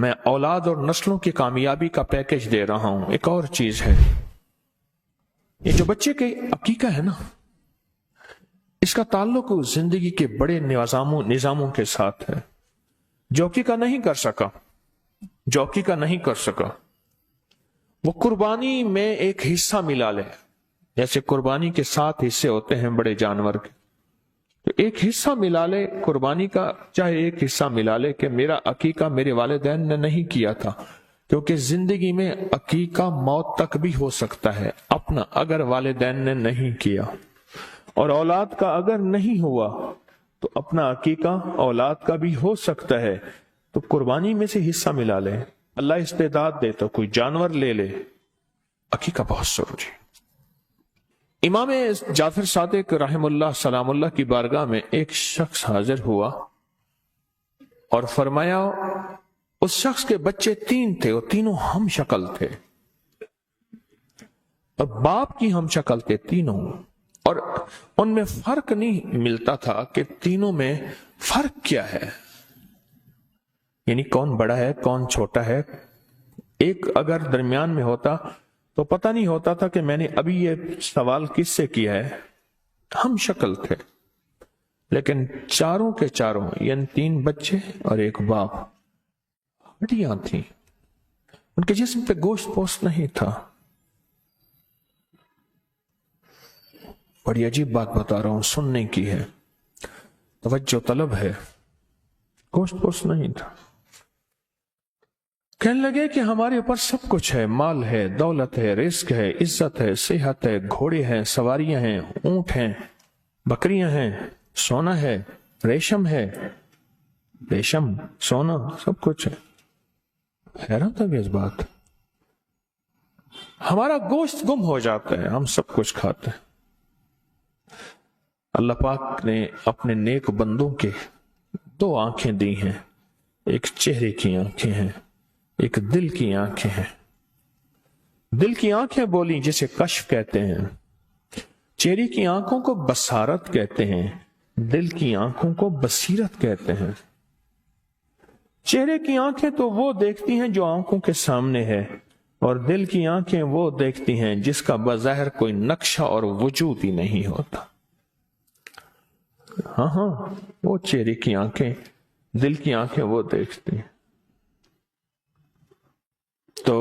میں اولاد اور نسلوں کی کامیابی کا پیکج دے رہا ہوں۔ ایک اور چیز ہے، یہ جو بچے کے عقیقہ ہے نا، اس کا تعلق زندگی کے بڑے نظاموں کے ساتھ ہے۔ جو عقیقہ نہیں کر سکا وہ قربانی میں ایک حصہ ملا لے، جیسے قربانی کے 7 حصے ہوتے ہیں بڑے جانور کے، تو ایک حصہ ملا لے قربانی کا، چاہے ایک حصہ ملا لے کہ میرا عقیقہ میرے والدین نے نہیں کیا تھا، کیونکہ زندگی میں عقیقہ موت تک بھی ہو سکتا ہے اپنا، اگر والدین نے نہیں کیا، اور اولاد کا اگر نہیں ہوا تو اپنا عقیقہ اولاد کا بھی ہو سکتا ہے، تو قربانی میں سے حصہ ملا لے۔ اللہ استعداد دے تو کوئی جانور لے لے، عقیقہ بہت ضروری۔ امام جعفر صادق رحم اللہ سلام اللہ کی بارگاہ میں ایک شخص حاضر ہوا اور فرمایا اس شخص کے بچے 3 تھے، اور تینوں ہم شکل تھے، اور باپ کی ہم شکل تھے تینوں، اور ان میں فرق نہیں ملتا تھا کہ تینوں میں فرق کیا ہے، یعنی کون بڑا ہے کون چھوٹا ہے۔ ایک اگر درمیان میں ہوتا تو پتہ نہیں ہوتا تھا کہ میں نے ابھی یہ سوال کس سے کیا ہے۔ ہم شکل تھے، لیکن چاروں کے چاروں، یعنی 3 بچے اور ایک باپ، ہڈیاں تھیں، ان کے جسم پہ گوشت پوست نہیں تھا۔ بڑی عجیب بات بتا رہا ہوں، سننے کی ہے، توجہ طلب ہے، گوشت پوست نہیں تھا۔ کہنے لگے کہ ہمارے اوپر سب کچھ ہے، مال ہے، دولت ہے، رزق ہے، عزت ہے، صحت ہے، گھوڑے ہیں، سواریاں ہیں، اونٹ ہیں، بکریاں ہیں، سونا ہے، ریشم ہے، ریشم سونا سب کچھ ہے۔ حیران تھا اس بات، ہمارا گوشت گم ہو جاتا ہے، ہم سب کچھ کھاتے ہیں۔ اللہ پاک نے اپنے نیک بندوں کے 2 آنکھیں دی ہیں، ایک چہرے کی آنکھیں ہیں، ایک دل کی آنکھیں ہیں۔ دل کی آنکھیں بولی جسے کشف کہتے ہیں، چہرے کی آنکھوں کو بصارت کہتے ہیں، دل کی آنکھوں کو بصیرت کہتے ہیں۔ چہرے کی آنکھیں تو وہ دیکھتی ہیں جو آنکھوں کے سامنے ہے، اور دل کی آنکھیں وہ دیکھتی ہیں جس کا بظاہر کوئی نقشہ اور وجود ہی نہیں ہوتا۔ ہاں وہ چہرے کی آنکھیں، دل کی آنکھیں وہ دیکھتی ہیں۔ تو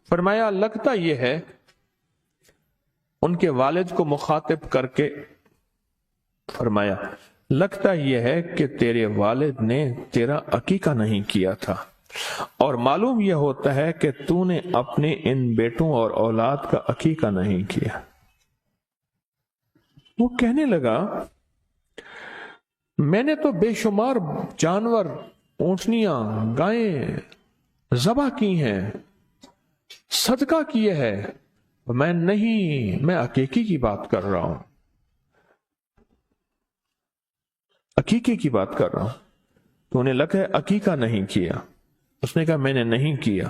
فرمایا لگتا یہ ہے، ان کے والد کو مخاطب کر کے فرمایا لگتا یہ ہے کہ تیرے والد نے تیرا عقیقہ نہیں کیا تھا، اور معلوم یہ ہوتا ہے کہ تو نے اپنے ان بیٹوں اور اولاد کا عقیقہ نہیں کیا۔ وہ کہنے لگا میں نے تو بے شمار جانور، اونٹنیاں، گائیں ذبح کی ہیں، صدقہ کیے ہے، میں عقیقے کی بات کر رہا ہوں، عقیقے کی بات کر رہا ہوں۔ تو انہیں لگا عقیقہ نہیں کیا۔ اس نے کہا میں نے نہیں کیا۔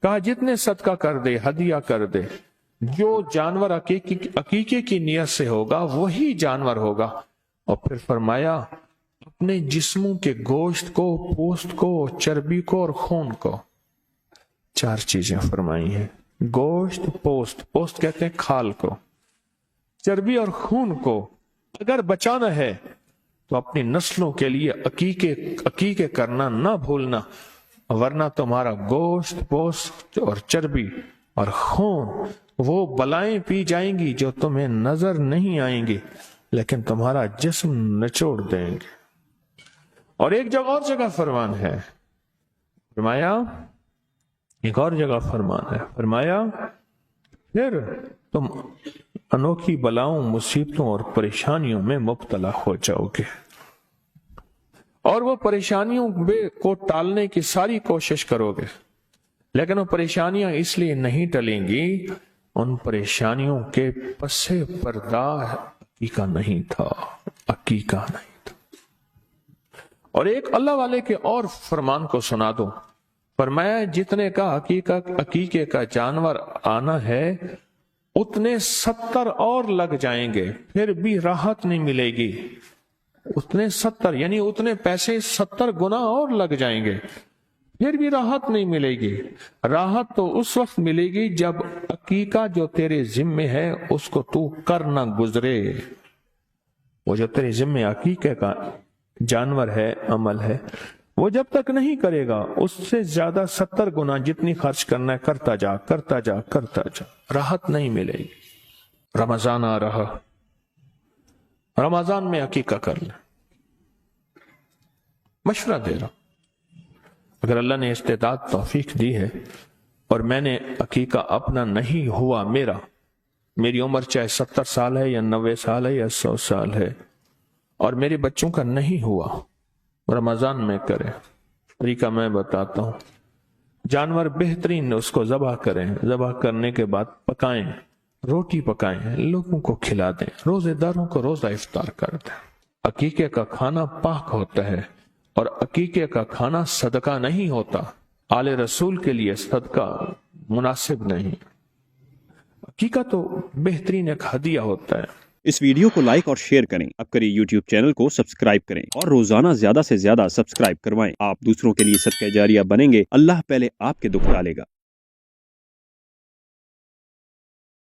کہا جتنے صدقہ کر دے، ہدیہ کر دے، جو جانور عقیقے کی نیت سے ہوگا وہی جانور ہوگا۔ اور پھر فرمایا اپنے جسموں کے گوشت کو، پوست کو، چربی کو اور خون کو، 4 چیزیں فرمائی ہیں، گوشت، پوست کہتے ہیں کھال کو، چربی اور خون کو اگر بچانا ہے تو اپنی نسلوں کے لیے عقیقے کرنا نہ بھولنا، ورنہ تمہارا گوشت، پوست اور چربی اور خون وہ بلائیں پی جائیں گی جو تمہیں نظر نہیں آئیں گی، لیکن تمہارا جسم نچوڑ دیں گے۔ اور ایک جگہ فرمان ہے، فرمایا ایک اور جگہ فرمان ہے، فرمایا پھر تم انوکھی بلاؤں، مصیبتوں اور پریشانیوں میں مبتلا ہو جاؤ گے، اور وہ پریشانیوں کو ٹالنے کی ساری کوشش کرو گے، لیکن وہ پریشانیاں اس لیے نہیں ٹلیں گی، ان پریشانیوں کے پسے پردہ عقیقہ نہیں تھا، عقیقہ نہیں تھا۔ اور ایک اللہ والے کے اور فرمان کو سنا دو، فرمایا جتنے کا عقیقے کا جانور آنا ہے اتنے 70 اور لگ جائیں گے، پھر بھی راحت نہیں ملے گی، اتنے 70 یعنی اتنے پیسے 70 گنا اور لگ جائیں گے، پھر بھی راحت نہیں ملے گی۔ راحت تو اس وقت ملے گی جب عقیقہ جو تیرے ذمے ہے اس کو تو کر نہ گزرے۔ وہ جو تیرے ذمے عقیقے کا جانور ہے، عمل ہے، وہ جب تک نہیں کرے گا اس سے زیادہ 70 گنا جتنی خرچ کرنا ہے کرتا جا کرتا جا کرتا جا، راحت نہیں ملے گی۔ رمضان آ رہا، رمضان میں عقیقہ کر لیں، مشورہ دے رہا ہوں۔ اگر اللہ نے استعداد توفیق دی ہے اور میں نے عقیقہ اپنا نہیں ہوا، میری عمر چاہے 70 سال ہے یا 90 سال ہے یا 100 سال ہے، اور میرے بچوں کا نہیں ہوا، رمضان میں کریں۔ طریقہ میں بتاتا ہوں، جانور بہترین اس کو ذبح کریں، ذبح کرنے کے بعد پکائیں، روٹی پکائیں، لوگوں کو کھلا دیں، روزے داروں کو روزہ افطار کر دیں۔ عقیقے کا کھانا پاک ہوتا ہے اور عقیقے کا کھانا صدقہ نہیں ہوتا، آل رسول کے لیے صدقہ مناسب نہیں۔ عقیقہ تو بہترین ایک ہدیہ ہوتا ہے۔ اس ویڈیو کو لائک اور شیئر کریں، اب کری یوٹیوب چینل کو سبسکرائب کریں اور روزانہ زیادہ سے زیادہ سبسکرائب کروائیں۔ آپ دوسروں کے لیے صدقہ جاریہ بنیں گے، اللہ پہلے آپ کے دکھ ڈالے گا۔